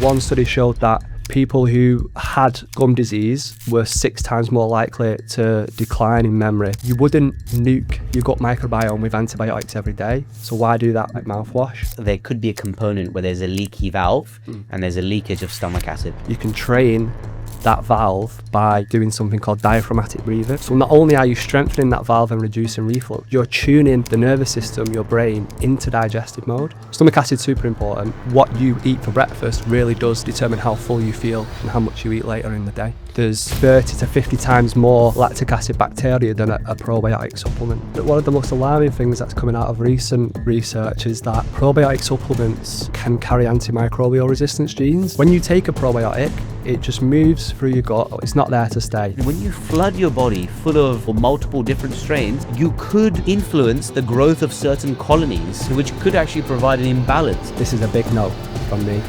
One study showed that people who had gum disease were 6 times more likely to decline in memory. You wouldn't nuke your gut microbiome with antibiotics every day, so why do that with mouthwash? There could be a component where there's a leaky valve and there's a leakage of stomach acid. You can train that valve by doing something called diaphragmatic breathing. So not only are you strengthening that valve and reducing reflux, you're tuning the nervous system, your brain, into digestive mode. Stomach acid's super important. What you eat for breakfast really does determine how full you feel and how much you eat later in the day. There's 30 to 50 times more lactic acid bacteria than a probiotic supplement. But one of the most alarming things that's coming out of recent research is that probiotic supplements can carry antimicrobial resistance genes. When you take a probiotic, it just moves through your gut. It's not there to stay. When you flood your body full of multiple different strains, you could influence the growth of certain colonies, which could actually provide an imbalance. This is a big no from me.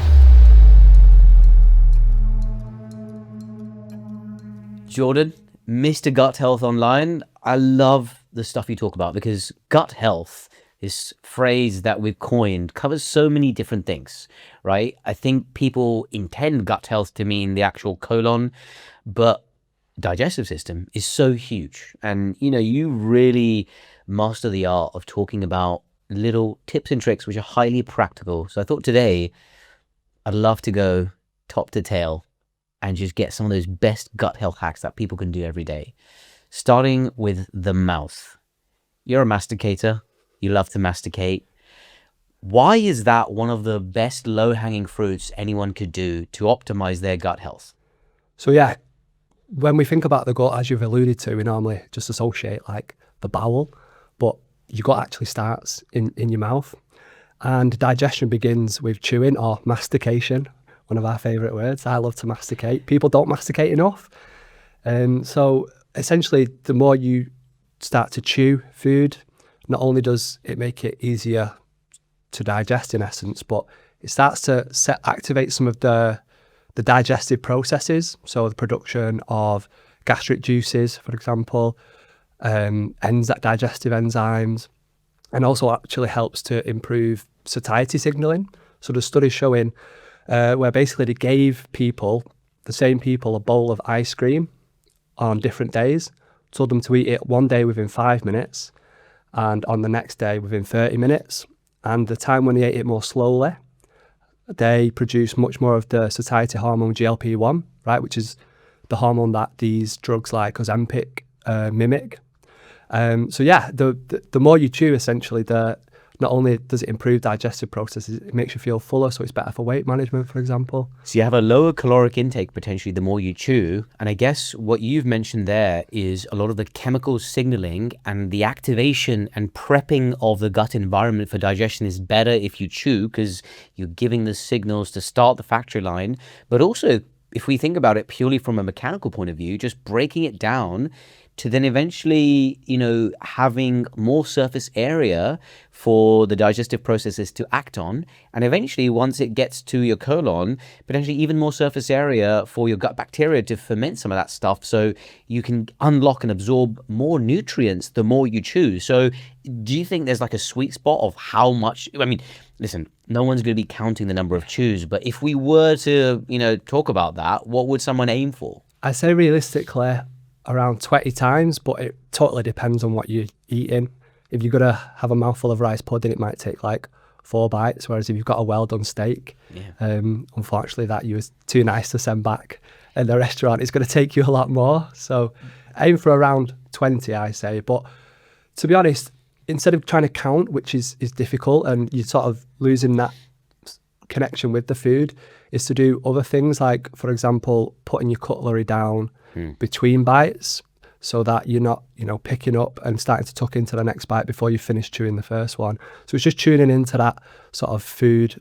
Jordan, Mr. Gut Health Online, I love the stuff you talk about because gut health, this phrase that we've coined, covers so many different things, right? I think people intend gut health to mean the actual colon, but digestive system is so huge. And, you know, you really master the art of talking about little tips and tricks which are highly practical. So I thought today I'd love to go top to tail and just get some of those best gut health hacks that people can do every day. Starting with the mouth. You're a masticator. You love to masticate. Why is that one of the best low-hanging fruits anyone could do to optimize their gut health? So yeah, when we think about the gut, as you've alluded to, we normally just associate like the bowel, but your gut actually starts in your mouth. And digestion begins with chewing or mastication, one of our favourite words. I love to masticate. People don't masticate enough. So essentially, the more you start to chew food, not only does it make it easier to digest in essence, but it starts to activate some of the digestive processes. So the production of gastric juices, for example, digestive enzymes, and also actually helps to improve satiety signaling. So the studies showing where basically they gave the same people, a bowl of ice cream on different days, told them to eat it one day within 5 minutes and on the next day within 30 minutes. And the time when they ate it more slowly, they produced much more of the satiety hormone GLP-1, right, which is the hormone that these drugs like Ozempic mimic. So yeah, the more you chew, essentially, not only does it improve digestive processes, it makes you feel fuller, so it's better for weight management, for example. So you have a lower caloric intake potentially the more you chew. And I guess what you've mentioned there is a lot of the chemical signaling and the activation and prepping of the gut environment for digestion is better if you chew because you're giving the signals to start the factory line. But also, if we think about it purely from a mechanical point of view, just breaking it down to then eventually, you know, having more surface area for the digestive processes to act on. And eventually, once it gets to your colon, potentially even more surface area for your gut bacteria to ferment some of that stuff. So you can unlock and absorb more nutrients the more you chew. So do you think there's like a sweet spot of how much? I mean, listen, no one's going to be counting the number of chews, but if we were to, you know, talk about that, what would someone aim for? I say realistically, around 20 times, but it totally depends on what you're eating. If you're going to have a mouthful of rice pudding, it might take like 4 bites, whereas if you've got a well-done steak, unfortunately that you was too nice to send back in the restaurant, it's going to take you a lot more. So aim for around 20, I say. But to be honest, instead of trying to count, which is difficult, and you're sort of losing that connection with the food, is to do other things like, for example, putting your cutlery down between bites so that you're not, you know, picking up and starting to tuck into the next bite before you finish chewing the first one. So it's just tuning into that sort of food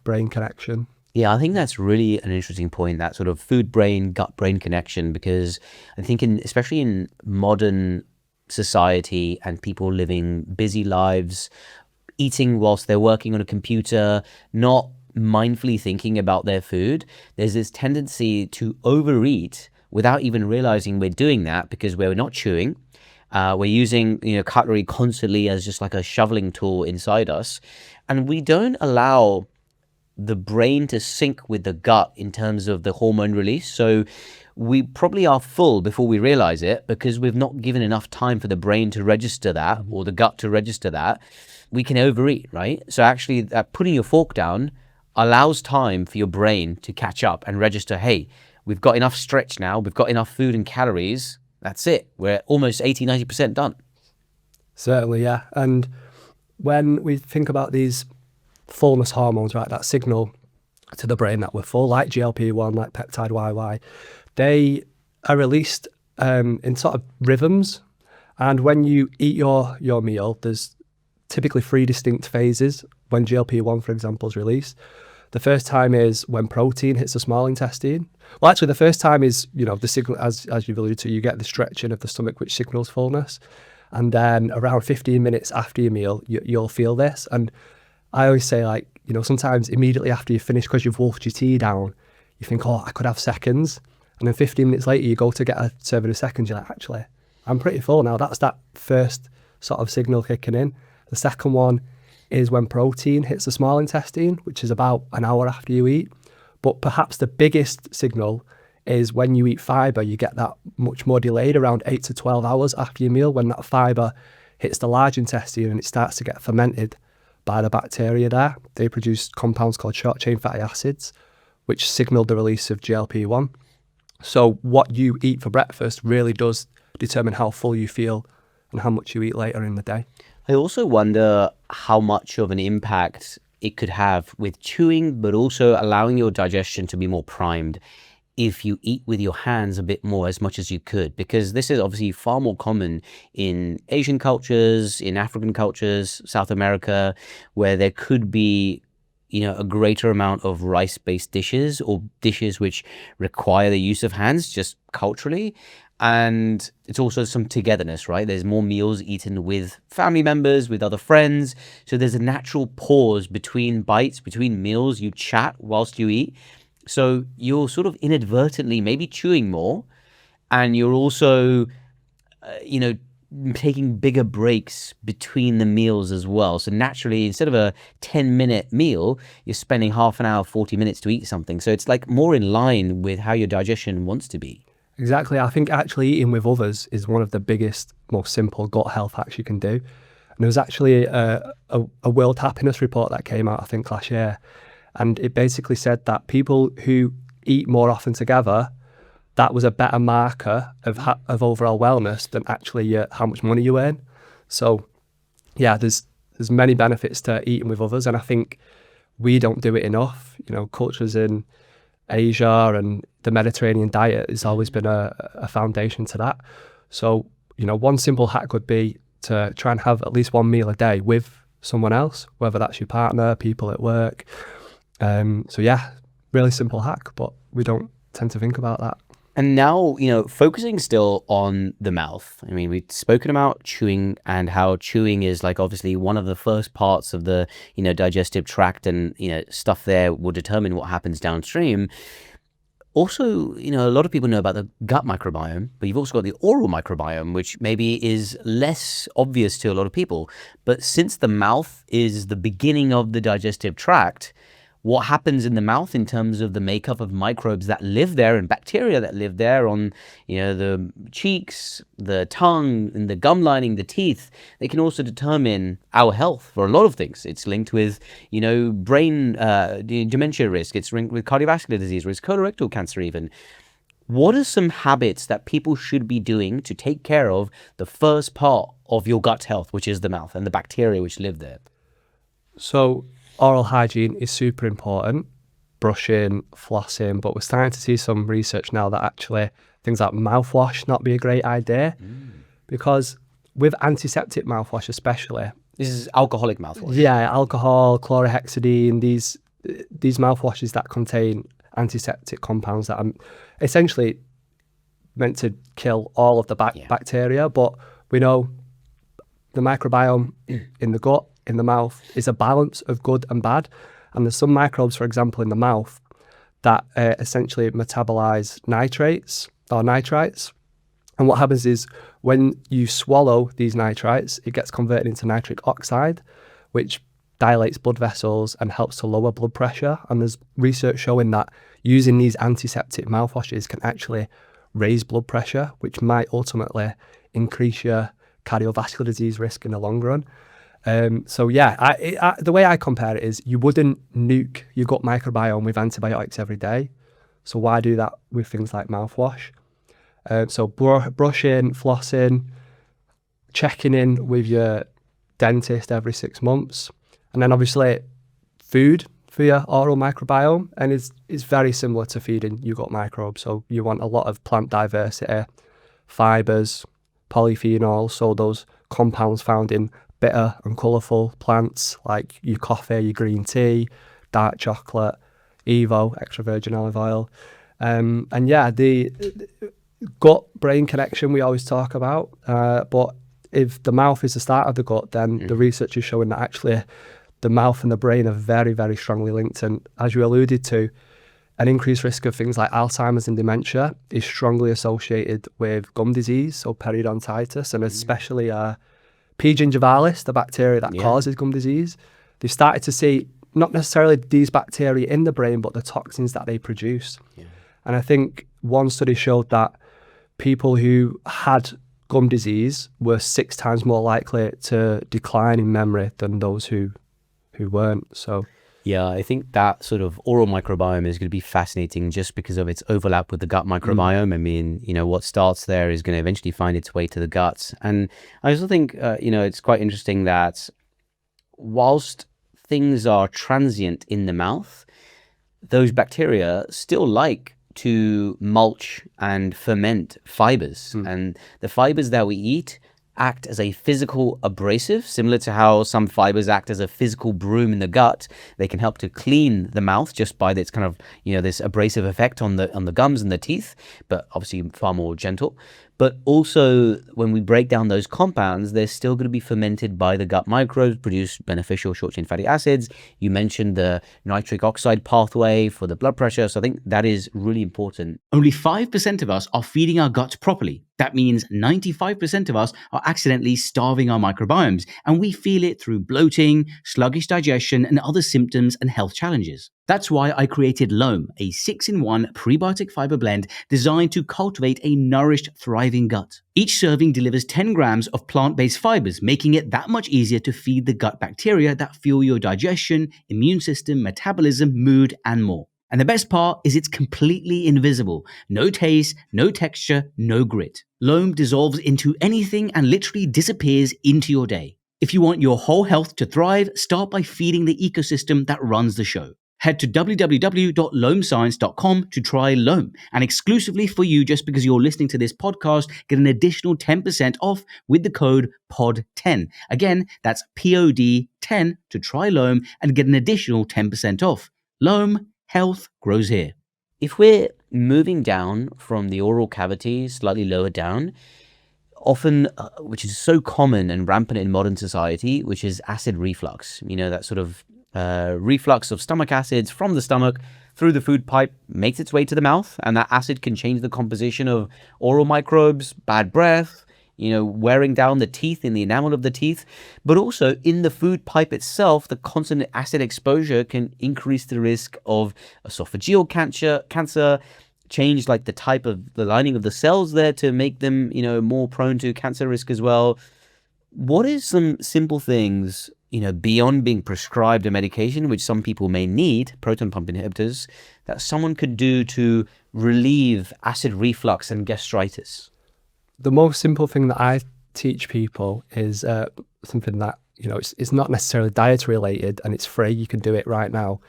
brain connection. Yeah, I think that's really an interesting point, that sort of food-brain, gut-brain connection, because I think especially in modern society and people living busy lives, eating whilst they're working on a computer, not mindfully thinking about their food, there's this tendency to overeat without even realizing we're doing that because we're not chewing. We're using, you know, cutlery constantly as just like a shoveling tool inside us. And we don't allow the brain to sync with the gut in terms of the hormone release. So we probably are full before we realize it because we've not given enough time for the brain to register that or the gut to register that. We can overeat, right? So actually putting your fork down allows time for your brain to catch up and register, hey, we've got enough stretch now, we've got enough food and calories, that's it. We're almost 80-90% done. Certainly, yeah. And when we think about these fullness hormones, right, that signal to the brain that we're full, like GLP-1, like peptide YY, they are released in sort of rhythms. And when you eat your meal, there's typically 3 distinct phases when GLP-1, for example, is released. The first time is when protein hits the small intestine. Well, actually, the first time is, the signal, as you've alluded to, you get the stretching of the stomach, which signals fullness. And then around 15 minutes after your meal, you'll feel this. And I always say, like, sometimes immediately after you finish, because you've wolfed your tea down, you think, oh, I could have seconds. And then 15 minutes later, you go to get a serving of seconds, you're like, actually, I'm pretty full now. That's that first sort of signal kicking in. The second one is when protein hits the small intestine, which is about an hour after you eat. But perhaps the biggest signal is when you eat fibre, you get that much more delayed, around 8 to 12 hours after your meal, when that fibre hits the large intestine and it starts to get fermented by the bacteria there. They produce compounds called short-chain fatty acids, which signal the release of GLP-1. So what you eat for breakfast really does determine how full you feel and how much you eat later in the day. I also wonder how much of an impact it could have with chewing, but also allowing your digestion to be more primed if you eat with your hands a bit more, as much as you could, because this is obviously far more common in Asian cultures, in African cultures, South America, where there could be a greater amount of rice-based dishes or dishes which require the use of hands just culturally. And it's also some togetherness, right? There's more meals eaten with family members, with other friends. So there's a natural pause between bites, between meals. You chat whilst you eat. So you're sort of inadvertently maybe chewing more, and you're also, taking bigger breaks between the meals as well. So naturally, instead of a 10-minute meal, you're spending half an hour, 40 minutes to eat something. So it's like more in line with how your digestion wants to be. Exactly. I think actually eating with others is one of the biggest, most simple gut health hacks you can do. And there was actually a World Happiness Report that came out, I think, last year. And it basically said that people who eat more often together, that was a better marker of overall wellness than actually how much money you earn. So, yeah, there's many benefits to eating with others. And I think we don't do it enough. Cultures in Asia and the Mediterranean diet has always been a foundation to that. So, one simple hack would be to try and have at least one meal a day with someone else, whether that's your partner, people at work. So yeah, really simple hack, but we don't tend to think about that. And now, focusing still on the mouth. I mean, we've spoken about chewing and how chewing is like obviously one of the first parts of the, digestive tract, and, stuff there will determine what happens downstream. Also, a lot of people know about the gut microbiome, but you've also got the oral microbiome, which maybe is less obvious to a lot of people. But since the mouth is the beginning of the digestive tract, what happens in the mouth in terms of the makeup of microbes that live there and bacteria that live there on, the cheeks, the tongue, and the gum lining, the teeth, they can also determine our health for a lot of things. It's linked with, brain dementia risk. It's linked with cardiovascular disease risk, colorectal cancer even. What are some habits that people should be doing to take care of the first part of your gut health, which is the mouth and the bacteria which live there? So oral hygiene is super important, brushing, flossing, but we're starting to see some research now that actually things like mouthwash not be a great idea, because with antiseptic mouthwash especially. This is alcoholic mouthwash. Yeah, alcohol, chlorhexidine, these mouthwashes that contain antiseptic compounds that are essentially meant to kill all of the bacteria, but we know the microbiome in the gut, in the mouth, is a balance of good and bad. And there's some microbes, for example, in the mouth that essentially metabolize nitrates or nitrites. And what happens is when you swallow these nitrites, it gets converted into nitric oxide, which dilates blood vessels and helps to lower blood pressure. And there's research showing that using these antiseptic mouthwashes can actually raise blood pressure, which might ultimately increase your cardiovascular disease risk in the long run. So yeah, the way I compare it is you wouldn't nuke your gut microbiome with antibiotics every day. So why do that with things like mouthwash? So brushing, flossing, checking in with your dentist every 6 months. And then obviously food for your oral microbiome, and it's very similar to feeding your gut microbes. So you want a lot of plant diversity, fibres, polyphenols, so those compounds found in bitter and colourful plants like your coffee, your green tea, dark chocolate, Evo, extra virgin olive oil. And yeah, the gut-brain connection we always talk about, but if the mouth is the start of the gut, then the research is showing that actually the mouth and the brain are very, very strongly linked. And as you alluded to, an increased risk of things like Alzheimer's and dementia is strongly associated with gum disease, so periodontitis, and especially P. gingivalis, the bacteria that causes gum disease. They've started to see not necessarily these bacteria in the brain, but the toxins that they produce. Yeah. And I think one study showed that people who had gum disease were 6 times more likely to decline in memory than those who weren't. So yeah, I think that sort of oral microbiome is going to be fascinating just because of its overlap with the gut microbiome. I mean, what starts there is going to eventually find its way to the guts. And I also think, it's quite interesting that whilst things are transient in the mouth, those bacteria still like to mulch and ferment fibers. And the fibers that we eat act as a physical abrasive, similar to how some fibers act as a physical broom in the gut. They can help to clean the mouth just by this kind of, this abrasive effect on the gums and the teeth, but obviously far more gentle. But also, when we break down those compounds, they're still going to be fermented by the gut microbes, produce beneficial short-chain fatty acids. You mentioned the nitric oxide pathway for the blood pressure, so I think that is really important. Only 5% of us are feeding our guts properly. That means 95% of us are accidentally starving our microbiomes, and we feel it through bloating, sluggish digestion, and other symptoms and health challenges. That's why I created Loam, a 6-in-1 prebiotic fiber blend designed to cultivate a nourished, thriving gut. Each serving delivers 10 grams of plant-based fibers, making it that much easier to feed the gut bacteria that fuel your digestion, immune system, metabolism, mood, and more. And the best part is it's completely invisible. No taste, no texture, no grit. Loam dissolves into anything and literally disappears into your day. If you want your whole health to thrive, start by feeding the ecosystem that runs the show. Head to www.loamscience.com to try Loam. And exclusively for you, just because you're listening to this podcast, get an additional 10% off with the code POD10. Again, that's POD10 to try Loam and get an additional 10% off. Loam, health grows here. If we're moving down from the oral cavity, slightly lower down, often, which is so common and rampant in modern society, which is acid reflux, that sort of reflux of stomach acids from the stomach through the food pipe makes its way to the mouth, and that acid can change the composition of oral microbes, bad breath, wearing down the teeth in the enamel of the teeth. But also in the food pipe itself, the constant acid exposure can increase the risk of esophageal cancer, change like the type of the lining of the cells there to make them, more prone to cancer risk as well. What is some simple things, beyond being prescribed a medication, which some people may need, proton pump inhibitors, that someone could do to relieve acid reflux and gastritis? The most simple thing that I teach people is something that, it's not necessarily dietary related and it's free, you can do it right now,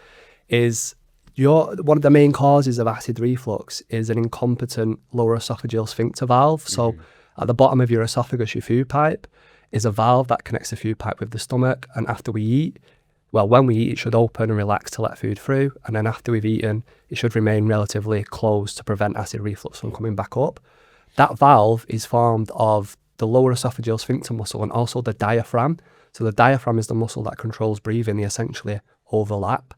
is one of the main causes of acid reflux is an incompetent lower esophageal sphincter valve. So at the bottom of your esophagus, your food pipe, is a valve that connects the food pipe with the stomach. And after we eat, when we eat, it should open and relax to let food through. And then after we've eaten, it should remain relatively closed to prevent acid reflux from coming back up. That valve is formed of the lower esophageal sphincter muscle and also the diaphragm. So the diaphragm is the muscle that controls breathing. They essentially overlap.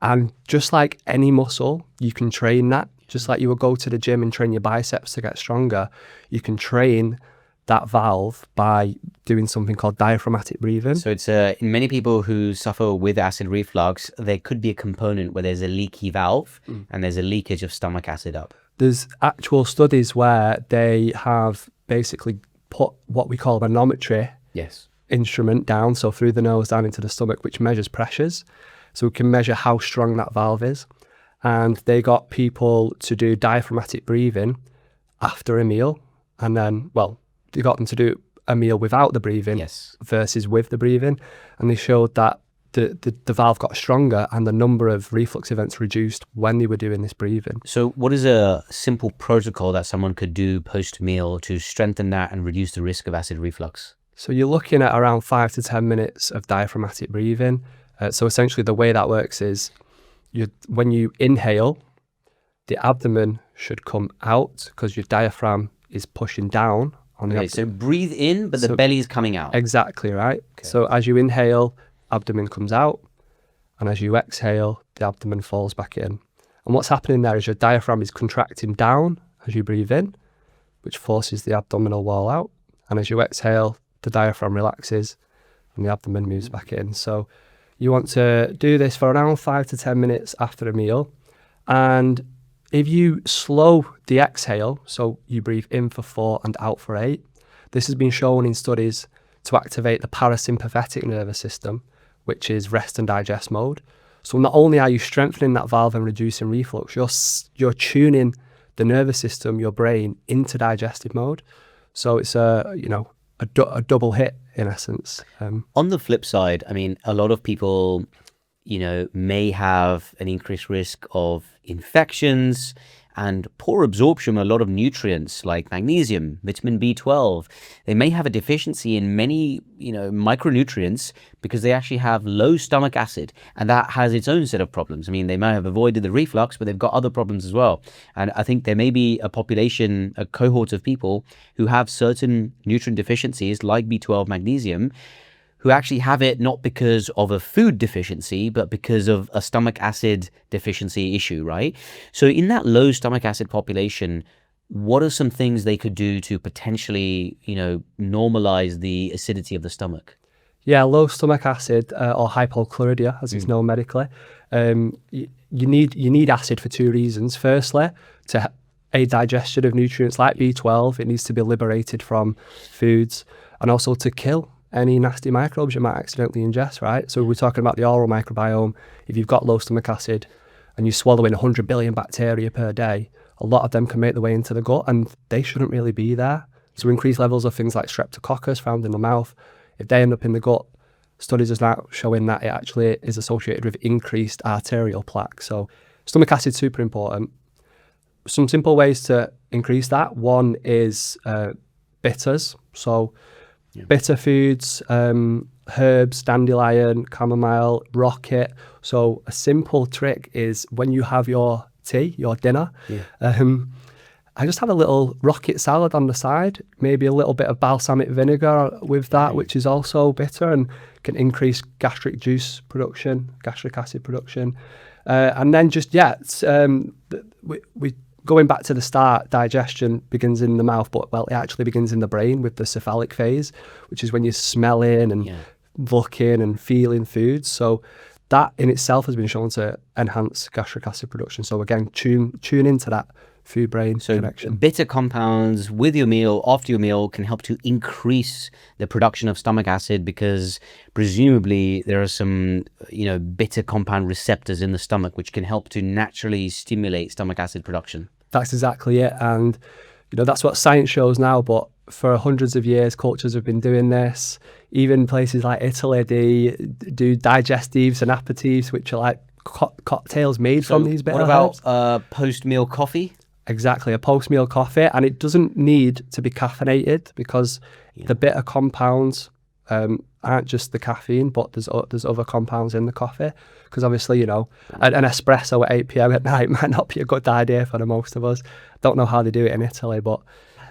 And just like any muscle, you can train that. Just like you would go to the gym and train your biceps to get stronger, you can train that valve by doing something called diaphragmatic breathing. So it's in many people who suffer with acid reflux, there could be a component where there's a leaky valve and there's a leakage of stomach acid up. There's actual studies where they have basically put what we call a manometry Yes. instrument down, so through the nose down into the stomach, which measures pressures. So we can measure how strong that valve is. And they got people to do diaphragmatic breathing after a meal. And then, well, they got them to do a meal without the breathing Yes. versus with the breathing. And they showed that the valve got stronger and the number of reflux events reduced when they were doing this breathing. So what is a simple protocol that someone could do post-meal to strengthen that and reduce the risk of acid reflux? So you're looking at around 5 to 10 minutes of diaphragmatic breathing. So essentially the way that works is when you inhale, the abdomen should come out because your diaphragm is pushing down on the Okay, abdomen. so breathe in, but the belly is coming out. Exactly right. So as you inhale, abdomen comes out, and as you exhale, the abdomen falls back in. And what's happening there is your diaphragm is contracting down as you breathe in, which forces the abdominal wall out. And as you exhale, the diaphragm relaxes and the abdomen moves back in. So you want to do this for around 5 to 10 minutes after a meal. And if you slow the exhale, so you breathe in for 4 and out for 8, this has been shown in studies to activate the parasympathetic nervous system, which is rest and digest mode. So not only are you strengthening that valve and reducing reflux, you're tuning the nervous system, your brain, into digestive mode. So it's a double hit in essence. On the flip side, I mean, a lot of people, may have an increased risk of infections and poor absorption of a lot of nutrients like magnesium, vitamin B12. They may have a deficiency in many, micronutrients because they actually have low stomach acid, and that has its own set of problems. I mean, they may have avoided the reflux, but they've got other problems as well. And I think there may be a cohort of people who have certain nutrient deficiencies like B12, magnesium, who actually have it not because of a food deficiency, but because of a stomach acid deficiency issue, right? So in that low stomach acid population, what are some things they could do to potentially, normalize the acidity of the stomach? Yeah, low stomach acid or hypochlorhydria, as it's known medically. You need acid for 2 reasons. Firstly, to aid digestion of nutrients like B12, it needs to be liberated from foods, and also to kill any nasty microbes you might accidentally ingest, right? So we're talking about the oral microbiome. If you've got low stomach acid and you're swallowing 100 billion bacteria per day, a lot of them can make their way into the gut and they shouldn't really be there. So increased levels of things like streptococcus found in the mouth, if they end up in the gut, studies are now showing that it actually is associated with increased arterial plaque. So stomach acid is super important. Some simple ways to increase that. One is bitters. So bitter foods, herbs, dandelion, chamomile, rocket. So a simple trick is when you have your tea, your dinner, I just have a little rocket salad on the side, maybe a little bit of balsamic vinegar with that, which is also bitter and can increase gastric juice production, gastric acid production. And then we going back to the start, digestion begins in the mouth, but it actually begins in the brain with the cephalic phase, which is when you're smelling and looking and feeling foods. So that in itself has been shown to enhance gastric acid production. So again, tune into that food-brain connection. Bitter compounds with your meal, after your meal, can help to increase the production of stomach acid because presumably there are some, bitter compound receptors in the stomach which can help to naturally stimulate stomach acid production. That's exactly it. And, that's what science shows now, but for hundreds of years, cultures have been doing this. Even places like Italy, they do digestives and aperitifs, which are like cocktails made from these bitter herbs. What about post-meal coffee? Exactly, a post-meal coffee, and it doesn't need to be caffeinated because the bitter compounds aren't just the caffeine, but there's other compounds in the coffee. Because obviously, an espresso at 8 p.m. at night might not be a good idea for the most of us. Don't know how they do it in Italy, but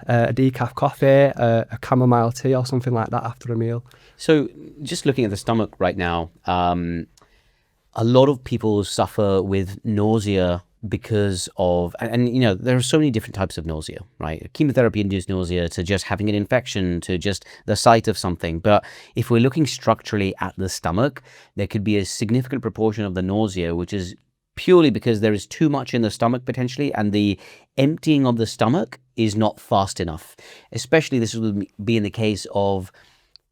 a decaf coffee, a chamomile tea or something like that after a meal. So just looking at the stomach right now, a lot of people suffer with nausea because of, and you know, there are so many different types of nausea, right? Chemotherapy-induced nausea to just having an infection to just the sight of something. But if we're looking structurally at the stomach, there could be a significant proportion of the nausea which is purely because there is too much in the stomach potentially, and the emptying of the stomach is not fast enough. Especially this would be in the case of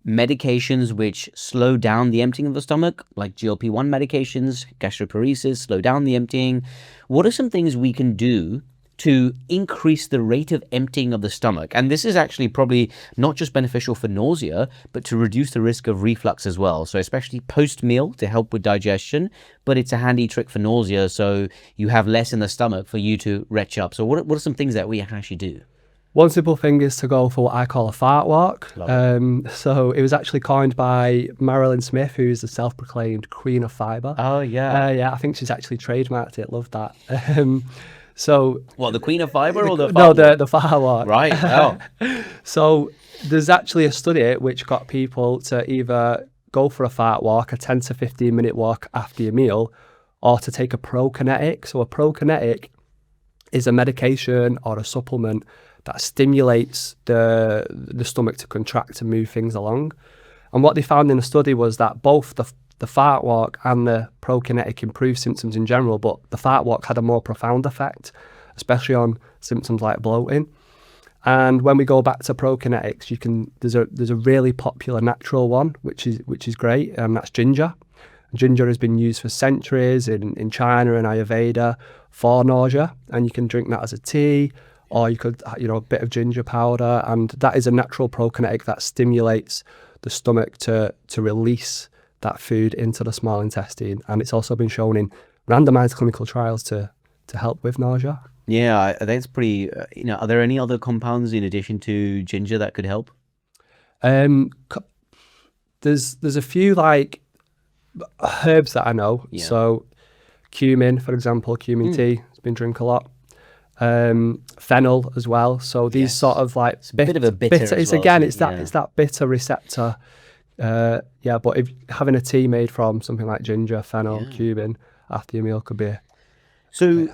medications which slow down the emptying of the stomach, like GLP-1 medications, gastroparesis, slow down the emptying. What are some things we can do to increase the rate of emptying of the stomach? And this is actually probably not just beneficial for nausea, but to reduce the risk of reflux as well. So especially post-meal to help with digestion, but it's a handy trick for nausea, so you have less in the stomach for you to retch up. So what are some things that we can actually do? One simple thing is to go for what I call a fart walk. So it was actually coined by Marilyn Smith, who's the self-proclaimed queen of fibre. Oh, yeah. Yeah, I think she's actually trademarked it. Love that. So What, the queen of fibre or the fart no, walk? the fart walk. Right. Oh. So there's actually a study which got people to either go for a fart walk, a 10 to 15 minute walk after your meal, or to take a prokinetic. So a prokinetic is a medication or a supplement that stimulates the stomach to contract and move things along. And what they found in the study was that both the fart walk and the prokinetic improved symptoms in general, but the fart walk had a more profound effect, especially on symptoms like bloating. And when we go back to prokinetics, there's a really popular natural one, which is great, and that's ginger. Ginger has been used for centuries in China and Ayurveda for nausea, and you can drink that as a tea, or you could, a bit of ginger powder, and that is a natural prokinetic that stimulates the stomach to release that food into the small intestine. And it's also been shown in randomized clinical trials to help with nausea. Yeah, I think it's pretty, are there any other compounds in addition to ginger that could help? There's a few like herbs that I know. Yeah. So cumin, for example, cumin tea has been drunk a lot. Fennel as well. So these sort of like it's a bit of a bitter as well, again, it's it's that bitter receptor. But if having a tea made from something like ginger, fennel, cumin after your meal could be. So,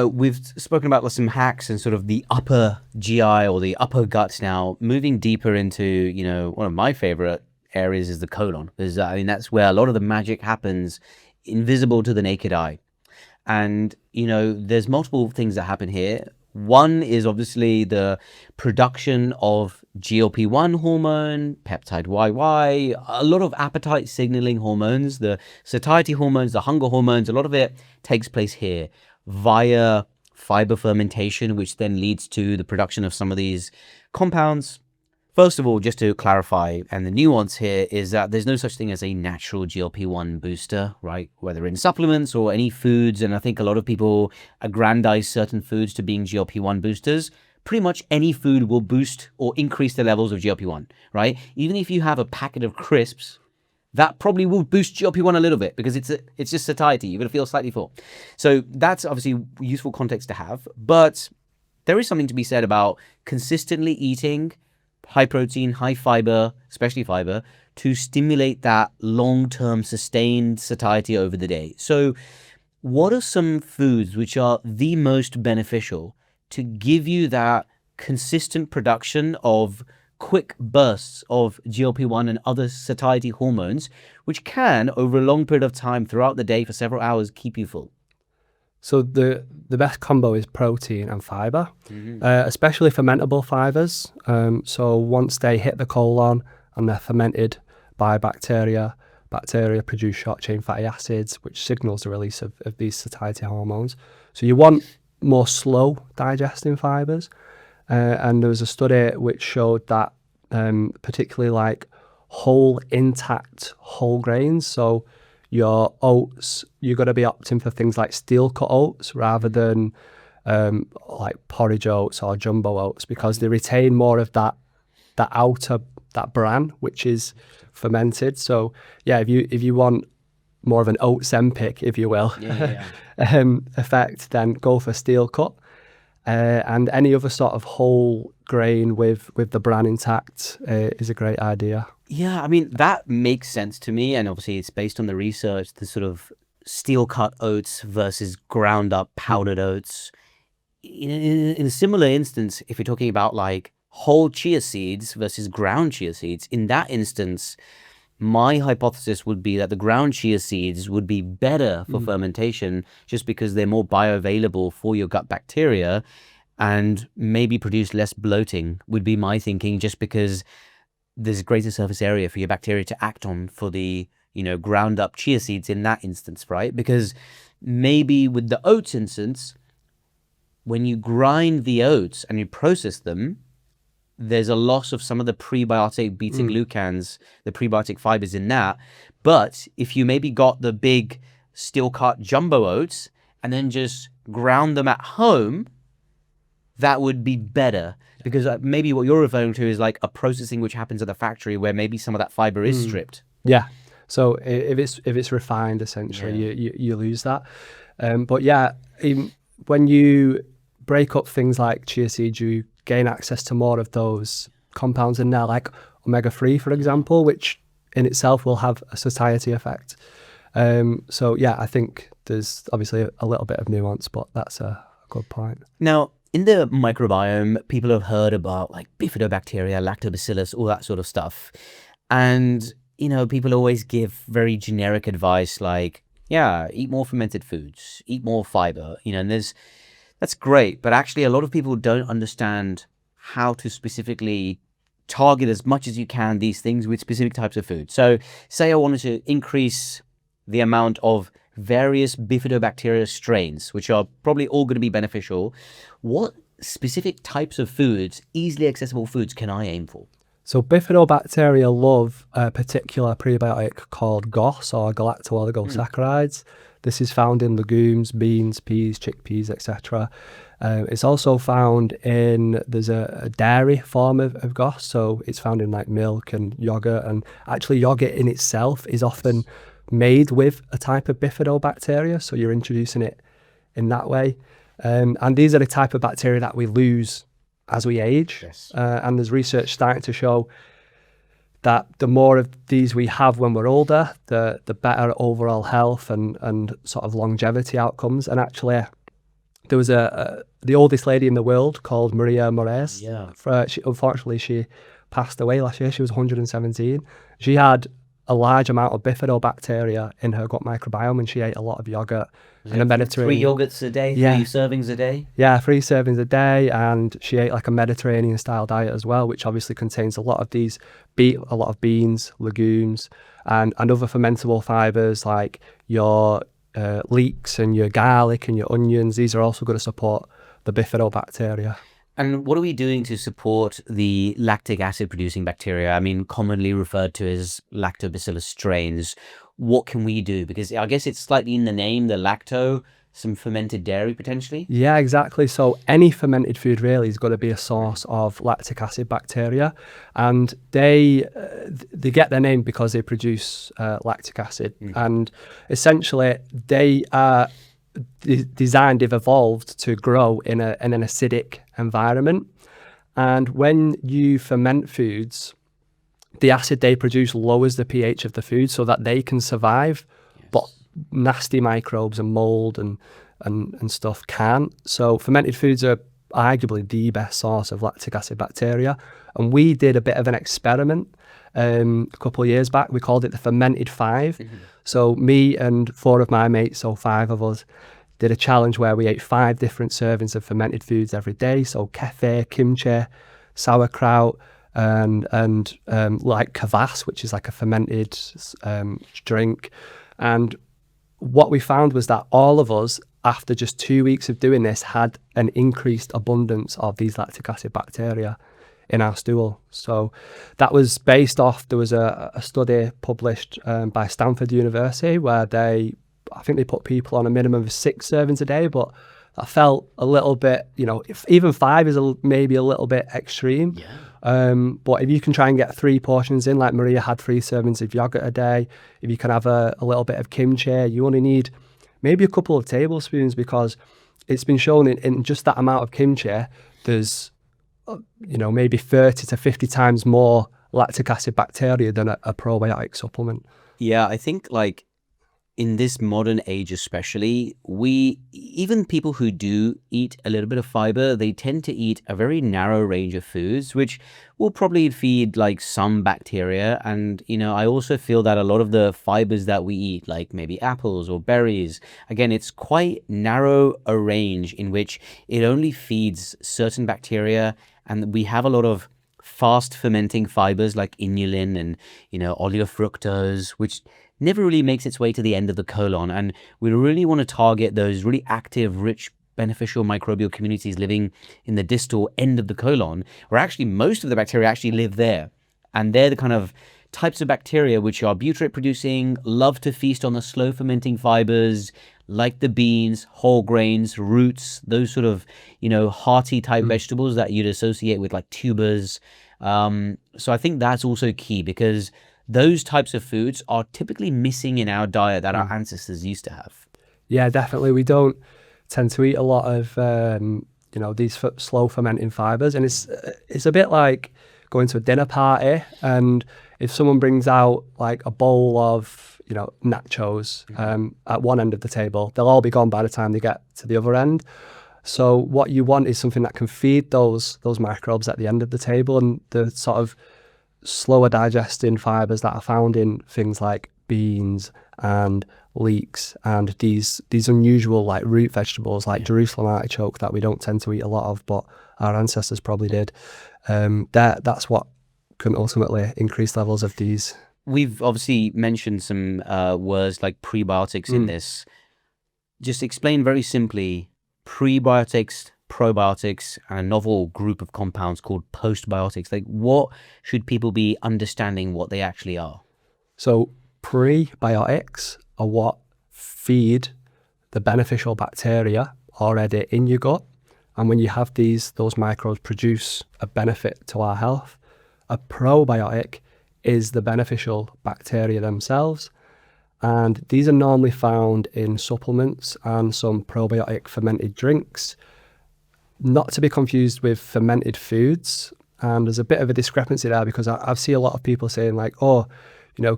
we've spoken about some hacks and sort of the upper GI or the upper gut now. Moving deeper into, one of my favorite areas is the colon. Because, that's where a lot of the magic happens, invisible to the naked eye. And, there's multiple things that happen here. One is obviously the production of GLP-1 hormone, peptide YY, a lot of appetite signaling hormones, the satiety hormones, the hunger hormones. A lot of it takes place here via fiber fermentation, which then leads to the production of some of these compounds. First of all, just to clarify, and the nuance here is that there's no such thing as a natural GLP-1 booster, right? Whether in supplements or any foods, and I think a lot of people aggrandize certain foods to being GLP-1 boosters. Pretty much any food will boost or increase the levels of GLP-1, right? Even if you have a packet of crisps, that probably will boost GLP-1 a little bit because it's just satiety. You're going to feel slightly full. So that's obviously useful context to have, but there is something to be said about consistently eating high protein, high fiber, especially fiber, to stimulate that long-term sustained satiety over the day. So what are some foods which are the most beneficial to give you that consistent production of quick bursts of GLP-1 and other satiety hormones, which can, over a long period of time throughout the day for several hours, keep you full? So the best combo is protein and fibre, especially fermentable fibres. So once they hit the colon and they're fermented by bacteria produce short-chain fatty acids, which signals the release of these satiety hormones. So you want more slow digesting fibres. And there was a study which showed that particularly like whole intact whole grains, so your oats, you're going to be opting for things like steel cut oats rather than like porridge oats or jumbo oats, because they retain more of that bran, which is fermented. So yeah, if you want more of an Oatsempic, if you will, effect, then go for steel cut. And any other sort of whole grain with the bran intact is a great idea. Yeah, I mean, that makes sense to me. And obviously it's based on the research, the sort of steel cut oats versus ground up powdered oats. In a similar instance, if you're talking about like whole chia seeds versus ground chia seeds, in that instance, my hypothesis would be that the ground chia seeds would be better for fermentation just because they're more bioavailable for your gut bacteria and maybe produce less bloating, would be my thinking, just because there's greater surface area for your bacteria to act on for the, ground up chia seeds in that instance, right? Because maybe with the oats instance, when you grind the oats and you process them, there's a loss of some of the prebiotic beta-glucans, the prebiotic fibers in that. But if you maybe got the big steel cut jumbo oats and then just ground them at home, that would be better. Because maybe what you're referring to is like a processing which happens at the factory where maybe some of that fiber is stripped. Yeah. So if it's refined, essentially, you lose that. But yeah, when you break up things like chia seeds, you gain access to more of those compounds in there, like omega-3, for example, which in itself will have a satiety effect. So yeah, I think there's obviously a little bit of nuance, but that's a good point. Now, in the microbiome, people have heard about like Bifidobacteria, Lactobacillus, all that sort of stuff. And, people always give very generic advice like, yeah, eat more fermented foods, eat more fiber, and that's great. But actually, a lot of people don't understand how to specifically target as much as you can these things with specific types of food. So say I wanted to increase the amount of various Bifidobacteria strains, which are probably all going to be beneficial. What specific types of foods, easily accessible foods, can I aim for? So Bifidobacteria love a particular prebiotic called GOS, or galacto-oligosaccharides. This is found in legumes, beans, peas, chickpeas, etc. It's also found there's a dairy form of GOS, so it's found in like milk and yogurt, and actually yogurt in itself is often made with a type of Bifidobacteria, so you're introducing it in that way. And these are the type of bacteria that we lose as we age. Yes. And there's research starting to show that the more of these we have when we're older, the better overall health and sort of longevity outcomes. And actually, there was the oldest lady in the world called Maria Moraes. Yeah. Unfortunately, she passed away last year. She was 117. She had a large amount of Bifidobacteria in her gut microbiome, and she ate a lot of yogurt and a Mediterranean. 3 yogurts a day, 3 servings a day? Yeah, 3 servings a day, and she ate like a Mediterranean style diet as well, which obviously contains a lot of beans, legumes, and other fermentable fibers like your leeks and your garlic and your onions. These are also going to support the Bifidobacteria. And what are we doing to support the lactic acid producing bacteria? I mean, commonly referred to as lactobacillus strains. What can we do? Because I guess it's slightly in the name, the lacto, some fermented dairy potentially. Yeah, exactly. So any fermented food really is going to be a source of lactic acid bacteria, and they get their name because they produce lactic acid, and essentially they are they've evolved to grow in an acidic environment. And when you ferment foods, the acid they produce lowers the pH of the food so that they can survive, but nasty microbes and mold and stuff can't. So fermented foods are arguably the best source of lactic acid bacteria. And we did a bit of an experiment a couple of years back. We called it the Fermented 5. So me and 4 of my mates, so 5 of us, did a challenge where we ate 5 different servings of fermented foods every day. So kefir, kimchi, sauerkraut, and like kvass, which is like a fermented drink. And what we found was that all of us, after just 2 weeks of doing this, had an increased abundance of these lactic acid bacteria in our stool. So that was based off, there was a study published by Stanford University where I think they put people on a minimum of 6 servings a day, but I felt a little bit, if even 5 is maybe a little bit extreme. Yeah. But if you can try and get 3 portions in, like Maria had 3 servings of yogurt a day, if you can have a little bit of kimchi, you only need maybe a couple of tablespoons, because it's been shown in just that amount of kimchi, there's maybe 30 to 50 times more lactic acid bacteria than a probiotic supplement. Yeah, I think like in this modern age especially, even people who do eat a little bit of fiber, they tend to eat a very narrow range of foods, which will probably feed like some bacteria. And, I also feel that a lot of the fibers that we eat, like maybe apples or berries, again, it's quite narrow a range in which it only feeds certain bacteria. And we have a lot of fast fermenting fibers like inulin and, oligofructose, which never really makes its way to the end of the colon. And we really want to target those really active, rich, beneficial microbial communities living in the distal end of the colon, where actually most of the bacteria actually live there. And they're the kind of types of bacteria which are butyrate producing, love to feast on the slow fermenting fibers, like the beans, whole grains, roots, those sort of, hearty type vegetables that you'd associate with like tubers. So I think that's also key, because those types of foods are typically missing in our diet that our ancestors used to have. Yeah, definitely. We don't tend to eat a lot of, these slow fermenting fibers. And it's a bit like going to a dinner party, and if someone brings out like a bowl of, nachos at one end of the table, they'll all be gone by the time they get to the other end. So what you want is something that can feed those microbes at the end of the table, and the sort of slower digesting fibers that are found in things like beans and leeks and these unusual like root vegetables like Jerusalem artichoke that we don't tend to eat a lot of, but our ancestors probably did. That's what can ultimately increase levels of these. We've obviously mentioned some words like prebiotics in this. Just explain very simply prebiotics, probiotics, and a novel group of compounds called postbiotics. Like, what should people be understanding what they actually are? So prebiotics are what feed the beneficial bacteria already in your gut. And when you have those microbes produce a benefit to our health. A probiotic is the beneficial bacteria themselves. And these are normally found in supplements and some probiotic fermented drinks, not to be confused with fermented foods. And there's a bit of a discrepancy there, because I've seen a lot of people saying like,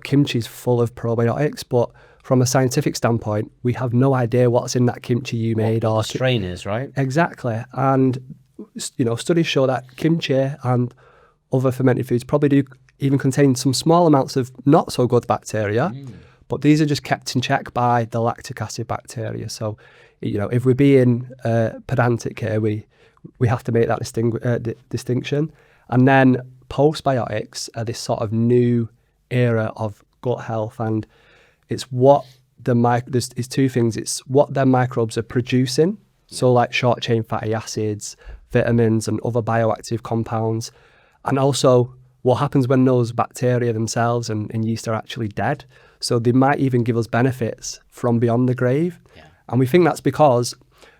kimchi is full of probiotics, but from a scientific standpoint, we have no idea what's in that kimchi you made. What the strain is, right? Exactly. And, studies show that kimchi and other fermented foods probably do even contain some small amounts of not so good bacteria, but these are just kept in check by the lactic acid bacteria. So, if we're being pedantic here, we have to make that distinction. And then postbiotics are this sort of new era of gut health, and it's what there's two things. It's what their microbes are producing, so like short chain fatty acids, vitamins, and other bioactive compounds, and also what happens when those bacteria themselves and yeast are actually dead. So they might even give us benefits from beyond the grave. Yeah. And we think that's because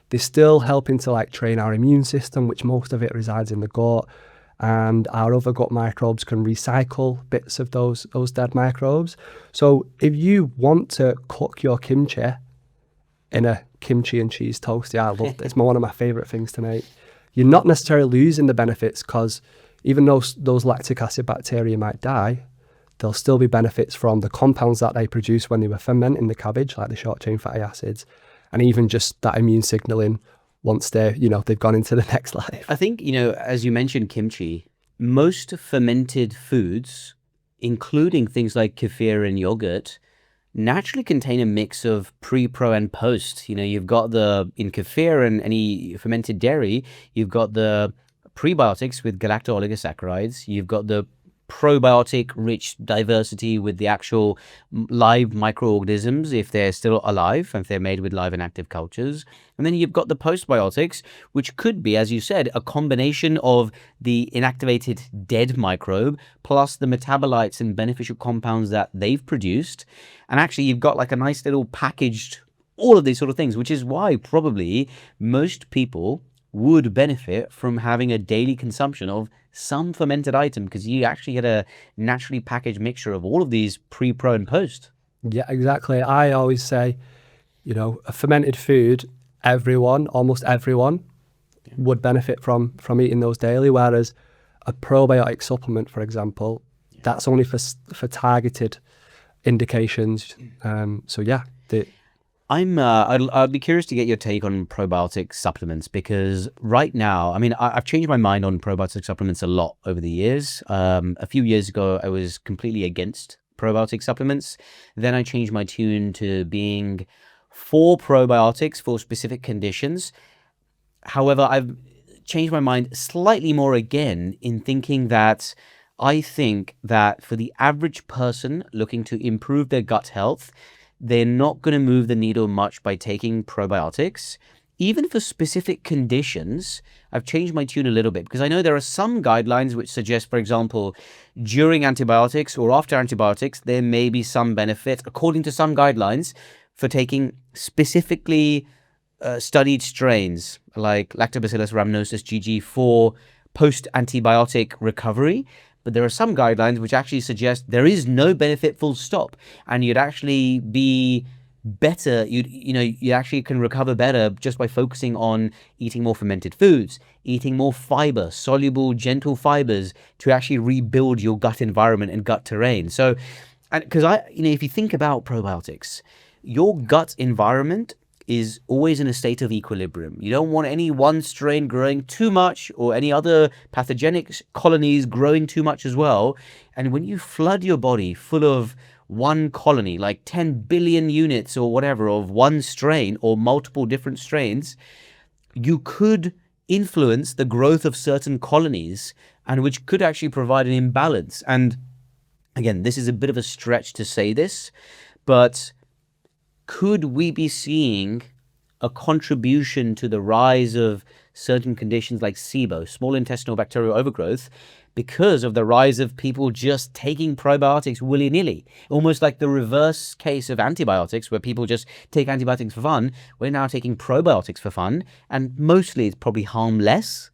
they're still helping to like train our immune system, which most of it resides in the gut. And our other gut microbes can recycle bits of those dead microbes. So if you want to cook your kimchi in a kimchi and cheese toast, I love it. It's one of my favourite things to make. You're not necessarily losing the benefits, because even though those lactic acid bacteria might die, there'll still be benefits from the compounds that they produce when they were fermenting the cabbage, like the short chain fatty acids, and even just that immune signaling once they've gone into the next life. I think, as you mentioned kimchi, most fermented foods, including things like kefir and yogurt, naturally contain a mix of pre, pro, and post. You've got in kefir and any fermented dairy, you've got the prebiotics with galacto-oligosaccharides, you've got the probiotic rich diversity with the actual live microorganisms, if they're still alive, if they're made with live and active cultures. And then you've got the postbiotics, which could be, as you said, a combination of the inactivated dead microbe plus the metabolites and beneficial compounds that they've produced. And actually you've got like a nice little packaged all of these sort of things, which is why probably most people would benefit from having a daily consumption of some fermented item, because you actually get a naturally packaged mixture of all of these pre, pro, and post. Yeah, exactly. I always say, a fermented food, almost everyone would benefit from eating those daily, whereas a probiotic supplement, for example, that's only for targeted indications. So yeah. I'd be curious to get your take on probiotic supplements, because right now, I mean, I've changed my mind on probiotic supplements a lot over the years. A few years ago, I was completely against probiotic supplements. Then I changed my tune to being for probiotics for specific conditions. However, I've changed my mind slightly more again in thinking that I think that for the average person looking to improve their gut health, they're not going to move the needle much by taking probiotics. Even for specific conditions, I've changed my tune a little bit, because I know there are some guidelines which suggest, for example, during antibiotics or after antibiotics, there may be some benefit, according to some guidelines, for taking specifically studied strains like Lactobacillus rhamnosus GG for post-antibiotic recovery. But there are some guidelines which actually suggest there is no benefit, full stop, and you'd actually be better. You actually can recover better just by focusing on eating more fermented foods, eating more fiber, soluble, gentle fibers, to actually rebuild your gut environment and gut terrain. So, and because if you think about probiotics, your gut environment is always in a state of equilibrium. You don't want any one strain growing too much or any other pathogenic colonies growing too much as well. And when you flood your body full of one colony, like 10 billion units or whatever of one strain or multiple different strains, you could influence the growth of certain colonies, and which could actually provide an imbalance. And again, this is a bit of a stretch to say this, but could we be seeing a contribution to the rise of certain conditions like SIBO, small intestinal bacterial overgrowth, because of the rise of people just taking probiotics willy-nilly? Almost like the reverse case of antibiotics, where people just take antibiotics for fun. We're now taking probiotics for fun, and mostly it's probably harmless.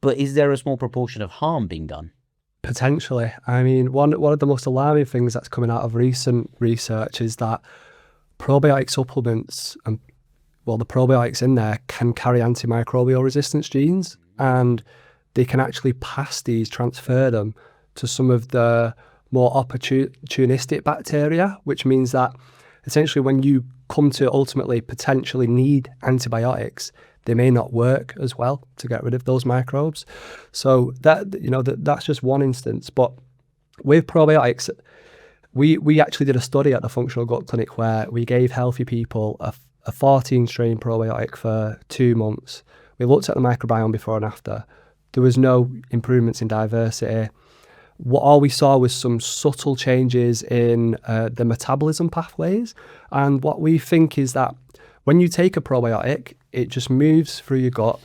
But is there a small proportion of harm being done? Potentially. I mean, one of the most alarming things that's coming out of recent research is that probiotic supplements, and the probiotics in there can carry antimicrobial resistance genes, and they can actually transfer them to some of the more opportunistic bacteria, which means that essentially when you come to ultimately potentially need antibiotics, they may not work as well to get rid of those microbes. So that's just one instance. But with probiotics, we actually did a study at the Functional Gut Clinic where we gave healthy people a 14-strain probiotic for 2 months. We looked at the microbiome before and after. There was no improvements in diversity. All we saw was some subtle changes in the metabolism pathways. And what we think is that when you take a probiotic, it just moves through your gut,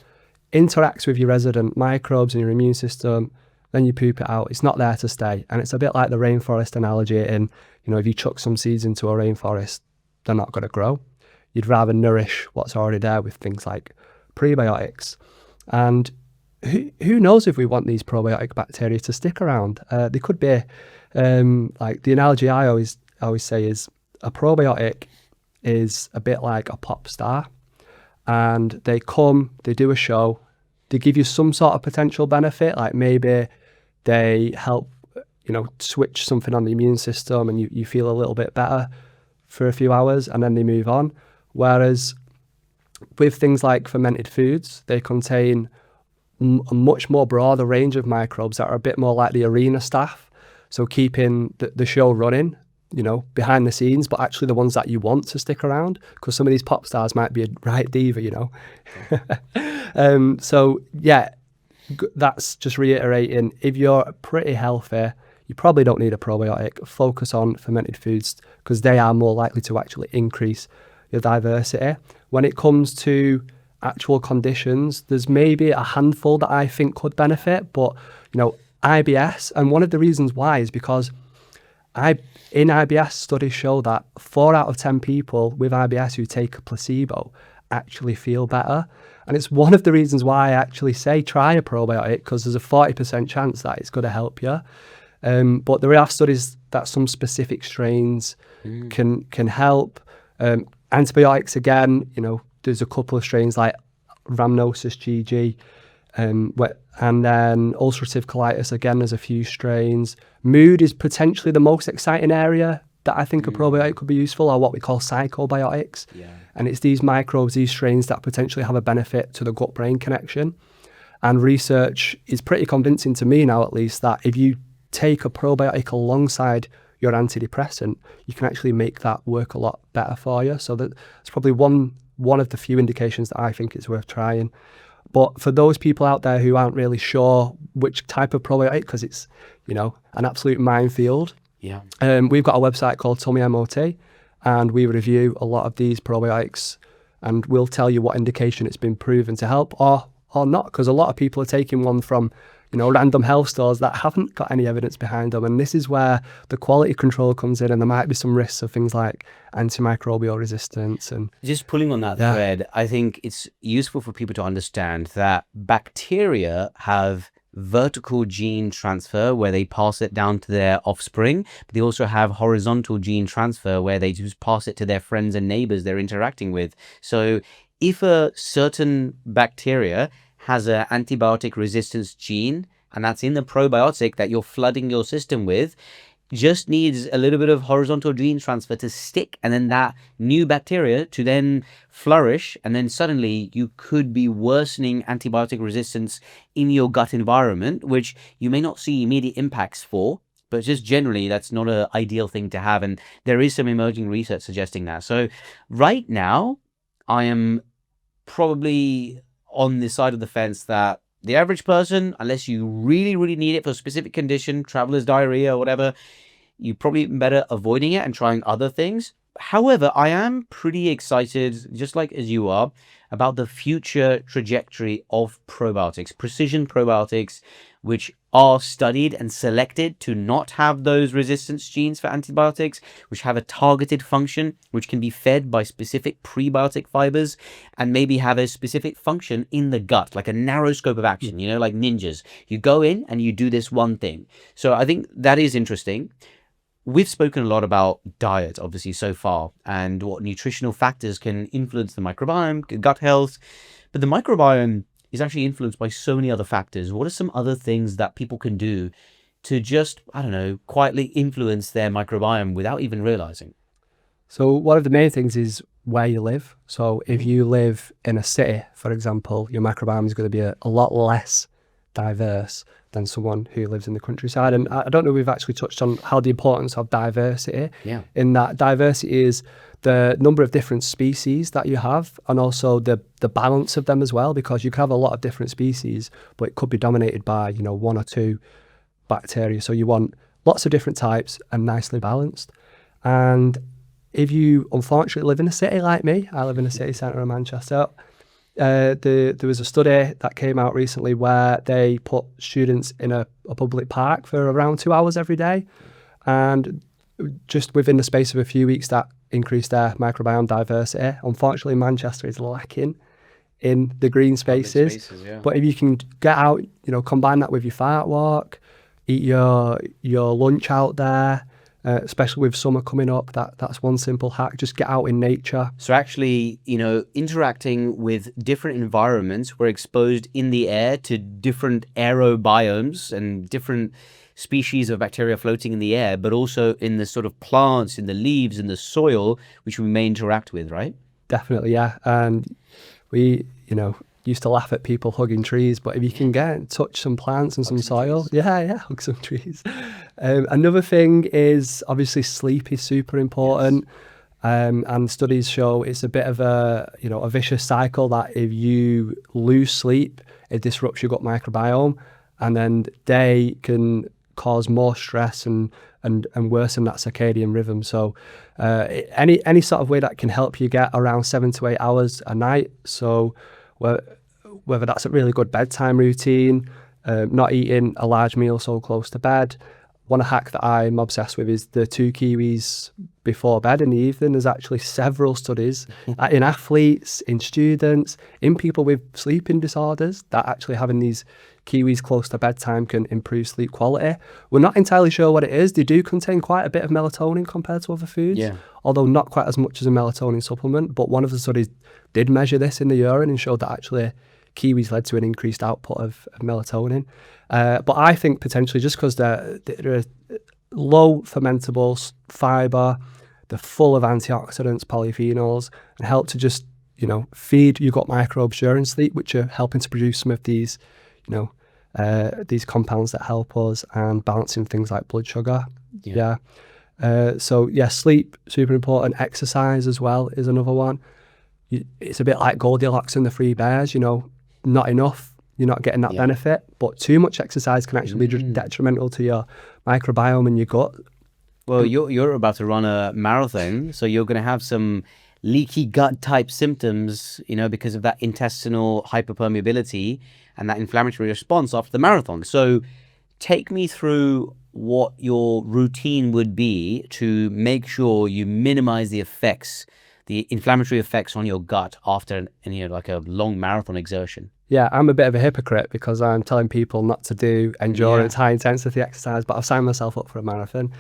interacts with your resident microbes in your immune system, then you poop it out. It's not there to stay. And it's a bit like the rainforest analogy in, if you chuck some seeds into a rainforest, they're not going to grow. You'd rather nourish what's already there with things like prebiotics. And who knows if we want these probiotic bacteria to stick around? They could be, like the analogy I always say is a probiotic is a bit like a pop star. And they come, they do a show, they give you some sort of potential benefit, like maybe they help, switch something on the immune system and you feel a little bit better for a few hours, and then they move on. Whereas with things like fermented foods, they contain a much more broader range of microbes that are a bit more like the arena staff. So keeping the show running, behind the scenes, but actually the ones that you want to stick around, because some of these pop stars might be a right diva, So yeah, that's just reiterating, if you're pretty healthy, you probably don't need a probiotic. Focus on fermented foods because they are more likely to actually increase your diversity. When it comes to actual conditions, there's maybe a handful that I think could benefit, but IBS, and one of the reasons why is because in IBS, studies show that 4 out of 10 people with IBS who take a placebo actually feel better. And it's one of the reasons why I actually say try a probiotic, because there's a 40% chance that it's going to help you. But there are studies that some specific strains can help. Antibiotics, again, there's a couple of strains like rhamnosus GG, and then ulcerative colitis, again, there's a few strains. Mood is potentially the most exciting area that I think a probiotic could be useful are what we call psychobiotics. Yeah. And it's these microbes, these strains that potentially have a benefit to the gut-brain connection. And research is pretty convincing to me now, at least, that if you take a probiotic alongside your antidepressant, you can actually make that work a lot better for you. So that's probably one of the few indications that I think it's worth trying. But for those people out there who aren't really sure which type of probiotic, because it's, an absolute minefield, Yeah. We've got a website called Tummy MOT, and we review a lot of these probiotics, and we'll tell you what indication it's been proven to help or not, because a lot of people are taking one from random health stores that haven't got any evidence behind them, and this is where the quality control comes in, and there might be some risks of things like antimicrobial resistance. And just pulling on that thread, I think it's useful for people to understand that bacteria have vertical gene transfer where they pass it down to their offspring, but they also have horizontal gene transfer where they just pass it to their friends and neighbors they're interacting with. So if a certain bacteria has an antibiotic resistance gene, and that's in the probiotic that you're flooding your system with, just needs a little bit of horizontal gene transfer to stick, and then that new bacteria to then flourish, and then suddenly you could be worsening antibiotic resistance in your gut environment, which you may not see immediate impacts for, but just generally that's not an ideal thing to have. And there is some emerging research suggesting that. So right now, I am probably on the side of the fence that the average person, unless you really, really need it for a specific condition, traveler's diarrhea or whatever, you're probably better avoiding it and trying other things. However, I am pretty excited, just like as you are, about the future trajectory of probiotics, precision probiotics, which are studied and selected to not have those resistance genes for antibiotics, which have a targeted function, which can be fed by specific prebiotic fibers and maybe have a specific function in the gut, like a narrow scope of action, like ninjas. You go in and you do this one thing. So I think that is interesting. We've spoken a lot about diet, obviously, so far, and what nutritional factors can influence the microbiome, gut health. But the microbiome is actually influenced by so many other factors. What are some other things that people can do to just, quietly influence their microbiome without even realizing? So one of the main things is where you live. So if you live in a city, for example, your microbiome is going to be a lot less diverse than someone who lives in the countryside. And I don't know if we've actually touched on how the importance of diversity, in that diversity is the number of different species that you have, and also the balance of them as well, because you can have a lot of different species, but it could be dominated by, one or two bacteria. So you want lots of different types and nicely balanced. And if you unfortunately live in a city like me, I live in a city centre of Manchester, there was a study that came out recently where they put students in a public park for around 2 hours every day, and just within the space of a few weeks that increased their microbiome diversity. Unfortunately, Manchester is lacking in the green spaces, but if you can get out, combine that with your fart walk, eat your lunch out there, especially with summer coming up, that's one simple hack. Just get out in nature. So actually, interacting with different environments, we're exposed in the air to different aerobiomes and different species of bacteria floating in the air, but also in the sort of plants, in the leaves, in the soil, which we may interact with, right? Definitely, yeah. And we, used to laugh at people hugging trees, but if you can get and touch some plants and some soil, hug some trees. Another thing is obviously sleep is super important. And studies show it's a bit of a vicious cycle that if you lose sleep, it disrupts your gut microbiome, and then they can cause more stress and worsen that circadian rhythm. So any sort of way that can help you get around 7 to 8 hours a night. So whether that's a really good bedtime routine, not eating a large meal so close to bed. One hack that I'm obsessed with is the 2 kiwis before bed in the evening. There's actually several studies in athletes, in students, in people with sleeping disorders that actually having these kiwis close to bedtime can improve sleep quality. We're not entirely sure what it is. They do contain quite a bit of melatonin compared to other foods, although not quite as much as a melatonin supplement. But one of the studies did measure this in the urine and showed that actually kiwis led to an increased output of melatonin. But I think potentially just because they're low fermentables, fibre, they're full of antioxidants, polyphenols, and help to just, feed your gut microbes during sleep, which are helping to produce some of these, these compounds that help us and balancing things like blood sugar. Sleep, super important. Exercise as well is another one. It's a bit like Goldilocks and the Three Bears, not enough. You're not getting that benefit, but too much exercise can actually be detrimental to your microbiome and your gut. Well, you're about to run a marathon, so you're going to have some leaky gut type symptoms, because of that intestinal hyperpermeability and that inflammatory response after the marathon. So take me through what your routine would be to make sure you minimize the inflammatory effects on your gut after like a long marathon exertion. Yeah, I'm a bit of a hypocrite because I'm telling people not to do endurance, high intensity exercise, but I've signed myself up for a marathon.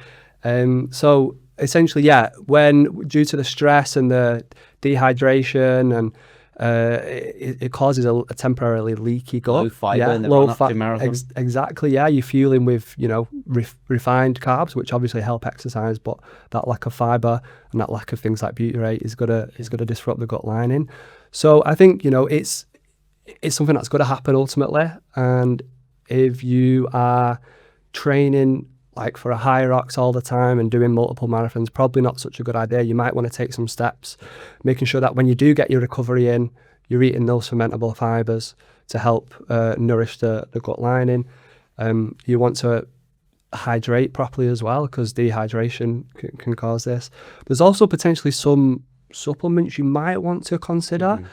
So essentially, when due to the stress and the dehydration and it causes a temporarily leaky gut. Low fibre in the run up to marathon. Exactly, you're fueling with, refined carbs, which obviously help exercise, but that lack of fibre and that lack of things like butyrate is gonna disrupt the gut lining. So I think, it's something that's going to happen ultimately. And if you are training like for a high rocks all the time and doing multiple marathons, probably not such a good idea. You might want to take some steps, making sure that when you do get your recovery in, you're eating those fermentable fibres to help nourish the gut lining. You want to hydrate properly as well, because dehydration can cause this. There's also potentially some supplements you might want to consider.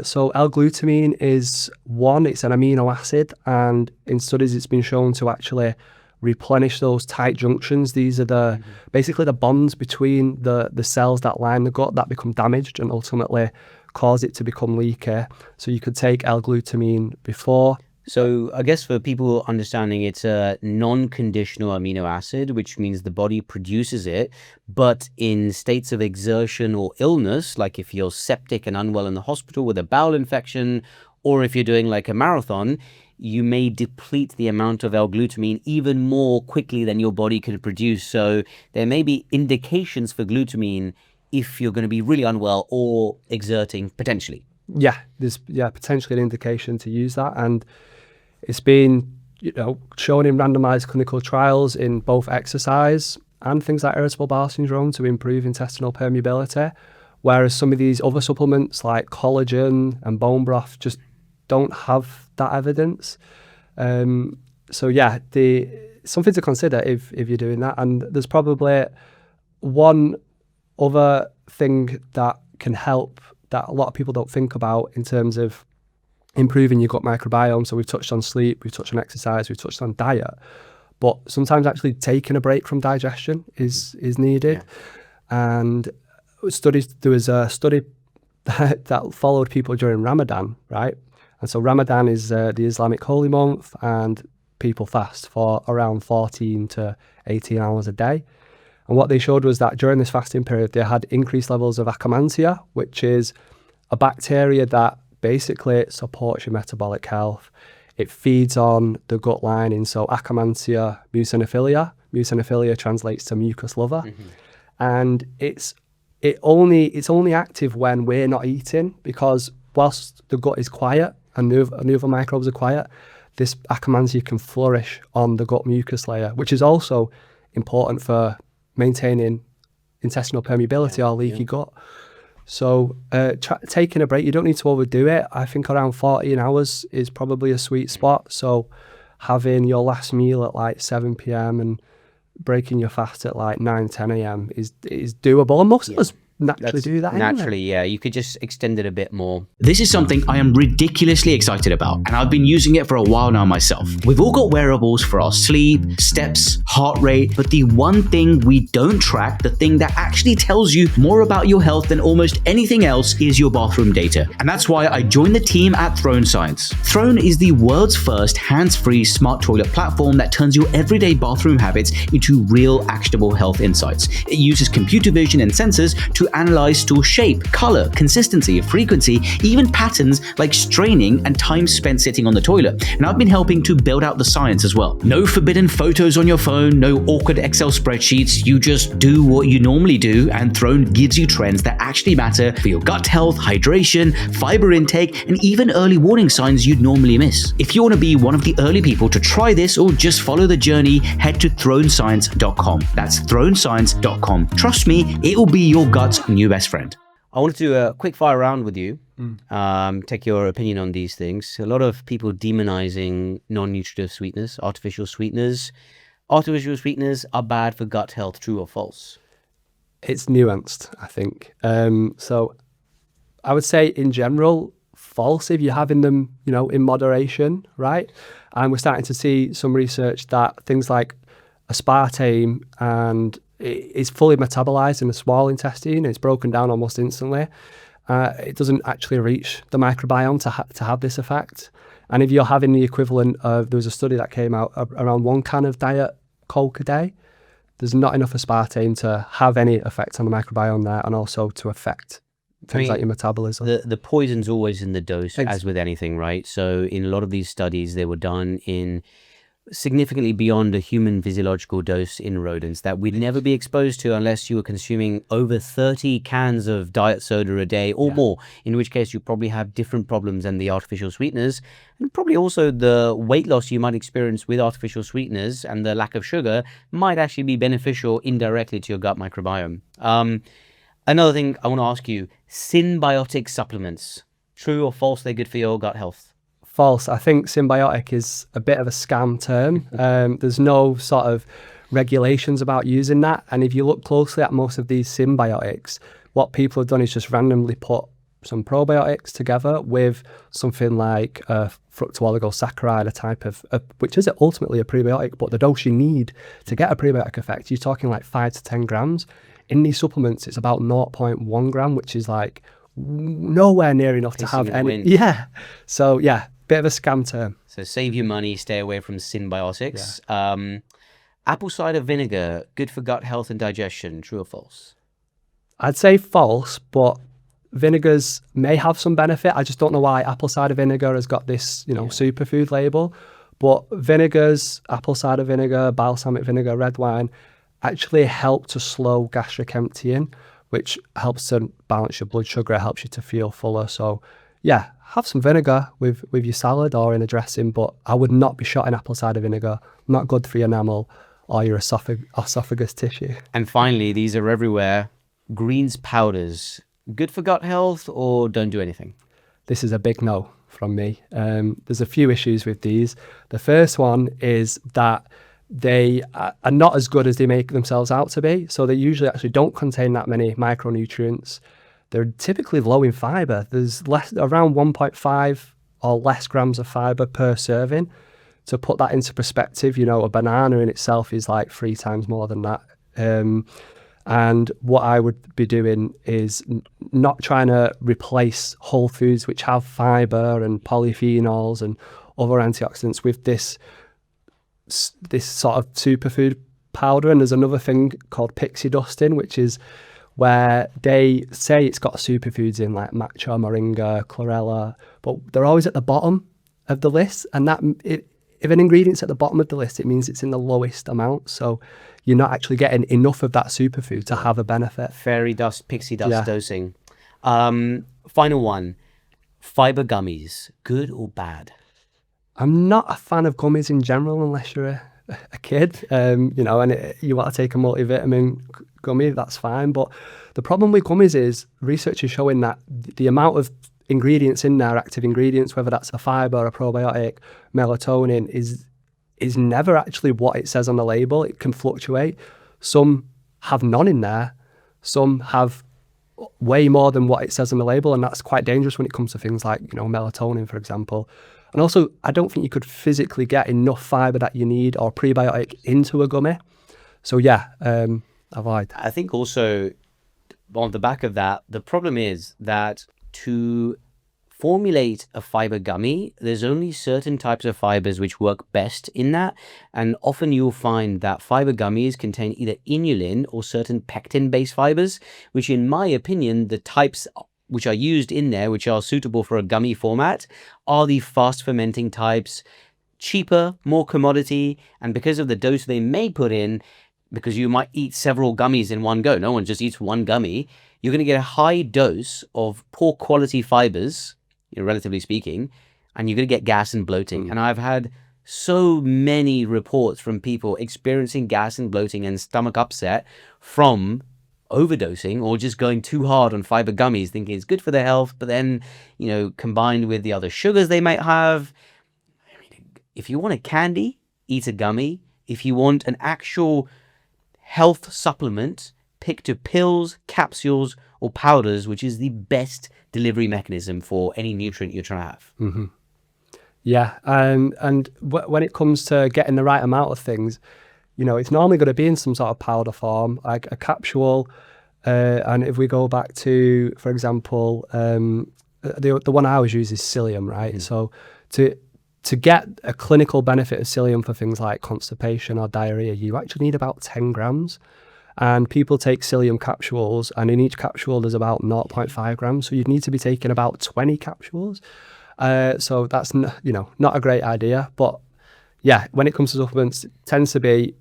So L-glutamine is one, it's an amino acid, and in studies it's been shown to actually replenish those tight junctions. These are basically the bonds between the cells that line the gut that become damaged and ultimately cause it to become leaky. So you could take L-glutamine before. So I guess for people understanding, it's a non-conditional amino acid, which means the body produces it, but in states of exertion or illness, like if you're septic and unwell in the hospital with a bowel infection, or if you're doing like a marathon, you may deplete the amount of L-glutamine even more quickly than your body can produce. So there may be indications for glutamine if you're going to be really unwell or exerting potentially. Yeah, there's potentially an indication to use that, and it's been shown in randomized clinical trials in both exercise and things like irritable bowel syndrome to improve intestinal permeability, whereas some of these other supplements like collagen and bone broth just don't have that evidence. Something to consider if you're doing that. And there's probably one other thing that can help that a lot of people don't think about in terms of improving your gut microbiome. So we've touched on sleep, we've touched on exercise, we've touched on diet, but sometimes actually taking a break from digestion is needed. And there was a study that followed people during Ramadan, right? And so Ramadan is the Islamic holy month, and people fast for around 14 to 18 hours a day. And what they showed was that during this fasting period, they had increased levels of Akkermansia, which is a bacteria that basically supports your metabolic health. It feeds on the gut lining. So Akkermansia mucinophilia translates to mucus lover. And it's only active when we're not eating, because whilst the gut is quiet and the other microbes are quiet, this Akkermansia can flourish on the gut mucus layer, which is also important for maintaining intestinal permeability or leaky gut. So taking a break, you don't need to overdo it. I think around 14 hours is probably a sweet spot. So having your last meal at like 7 p.m. and breaking your fast at like 9, 10 a.m. is doable. And most of us naturally do that naturally, anyway. You could just extend it a bit more. This is something I am ridiculously excited about, and I've been using it for a while now myself. We've all got wearables for our sleep, steps, heart rate, but the one thing we don't track, the thing that actually tells you more about your health than almost anything else, is your bathroom data. And that's why I joined the team at Throne Science. Throne is the world's first hands-free smart toilet platform that turns your everyday bathroom habits into real actionable health insights. It uses computer vision and sensors to analyze stool shape, color, consistency, frequency, even patterns like straining and time spent sitting on the toilet. And I've been helping to build out the science as well. No forbidden photos on your phone, no awkward Excel spreadsheets. You just do what you normally do, and Throne gives you trends that actually matter for your gut health, hydration, fiber intake, and even early warning signs you'd normally miss. If you want to be one of the early people to try this or just follow the journey, head to thronescience.com. That's thronescience.com. Trust me, it will be your gut's new best friend. I want to do a quick fire round with you, take your opinion on these things. A lot of people demonizing non-nutritive sweeteners, artificial sweeteners. Artificial sweeteners are bad for gut health, true or false? It's nuanced, I think. So I would say in general, false if you're having them, in moderation, right? And we're starting to see some research that things like aspartame and it's fully metabolized in the small intestine. It's broken down almost instantly. It doesn't actually reach the microbiome to have this effect. And if you're having the equivalent of, there was a study that came out around 1 can of Diet Coke a day, there's not enough aspartame to have any effect on the microbiome there, and also to affect things like your metabolism. The poison's always in the dose, as with anything, right? So in a lot of these studies, they were done in significantly beyond a human physiological dose in rodents that we'd never be exposed to unless you were consuming over 30 cans of diet soda a day or more, in which case you probably have different problems than the artificial sweeteners, and probably also the weight loss you might experience with artificial sweeteners and the lack of sugar might actually be beneficial indirectly to your gut microbiome. Another thing I want to ask you, symbiotic supplements, true or false they're good for your gut health? False. I think symbiotic is a bit of a scam term. There's no sort of regulations about using that. And if you look closely at most of these symbiotics, what people have done is just randomly put some probiotics together with something like a fructooligosaccharides, a type of, which is ultimately a prebiotic, but the dose you need to get a prebiotic effect, you're talking like 5 to 10 grams. In these supplements, it's about 0.1 gram, which is like nowhere near enough to have any. Wind. Yeah. So yeah. Bit of a scam term. So save your money, stay away from symbiotics. Yeah. Apple cider vinegar, good for gut health and digestion, true or false? I'd say false, but vinegars may have some benefit. I just don't know why apple cider vinegar has got this, superfood label. But vinegars, apple cider vinegar, balsamic vinegar, red wine, actually help to slow gastric emptying, which helps to balance your blood sugar, helps you to feel fuller. So yeah, have some vinegar with your salad or in a dressing, but I would not be shot in apple cider vinegar. Not good for your enamel or your esophagus tissue. And finally, these are everywhere. Greens powders, good for gut health or don't do anything? This is a big no from me. There's a few issues with these. The first one is that they are not as good as they make themselves out to be. So they usually actually don't contain that many micronutrients. They're typically low in fiber. There's around 1.5 or less grams of fiber per serving. To put that into perspective, a banana in itself is like 3 times more than that. And what I would be doing is not trying to replace whole foods which have fiber and polyphenols and other antioxidants with this sort of superfood powder. And there's another thing called pixie dusting, which is where they say it's got superfoods in like matcha, moringa, chlorella, but they're always at the bottom of the list. And if an ingredient's at the bottom of the list, it means it's in the lowest amount. So you're not actually getting enough of that superfood to have a benefit. Fairy dust, pixie dust dosing. Final one, fiber gummies, good or bad? I'm not a fan of gummies in general unless you're a kid, and you want to take a multivitamin gummy, that's fine. But the problem with gummies is research is showing that the amount of ingredients in there, active ingredients, whether that's a fiber, a probiotic, melatonin, is never actually what it says on the label. It can fluctuate. Some have none in there. Some have way more than what it says on the label, and that's quite dangerous when it comes to things like, melatonin, for example. And also, I don't think you could physically get enough fiber that you need or prebiotic into a gummy. So yeah, avoid. I think also on the back of that, the problem is that formulate a fiber gummy, there's only certain types of fibers which work best in that. And often you'll find that fiber gummies contain either inulin or certain pectin-based fibers, which in my opinion, the types which are used in there, which are suitable for a gummy format, are the fast fermenting types, cheaper, more commodity, and because of the dose they may put in, because you might eat several gummies in one go, no one just eats one gummy, you're going to get a high dose of poor quality fibers, relatively speaking, and you're going to get gas and bloating. And I've had so many reports from people experiencing gas and bloating and stomach upset from overdosing or just going too hard on fiber gummies, thinking it's good for their health, but then, combined with the other sugars they might have. If you want a candy, eat a gummy. If you want an actual health supplement, pick to pills, capsules, or powders, which is the best delivery mechanism for any nutrient you're trying to have. Mm-hmm. Yeah, and when it comes to getting the right amount of things, it's normally going to be in some sort of powder form, like a capsule. And if we go back to, for example, the one I always use is psyllium, right? So to get a clinical benefit of psyllium for things like constipation or diarrhea, you actually need about 10 grams. And people take psyllium capsules, and in each capsule there's about 0.5 grams. So you'd need to be taking about 20 capsules. So that's not a great idea. But yeah, when it comes to supplements, it tends to be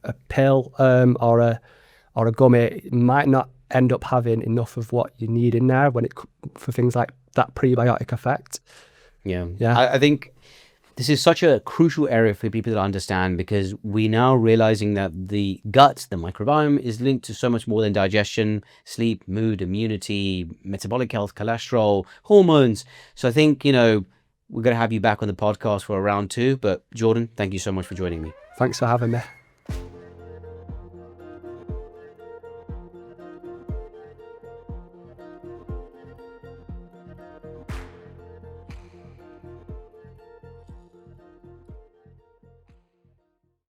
a pill or a gummy. It might not end up having enough of what you need in there for things like that prebiotic effect. Yeah. Yeah. I think this is such a crucial area for people to understand, because we're now realizing that the gut, the microbiome, is linked to so much more than digestion, sleep, mood, immunity, metabolic health, cholesterol, hormones. So I think, we're going to have you back on the podcast for a round 2. But Jordan, thank you so much for joining me. Thanks for having me.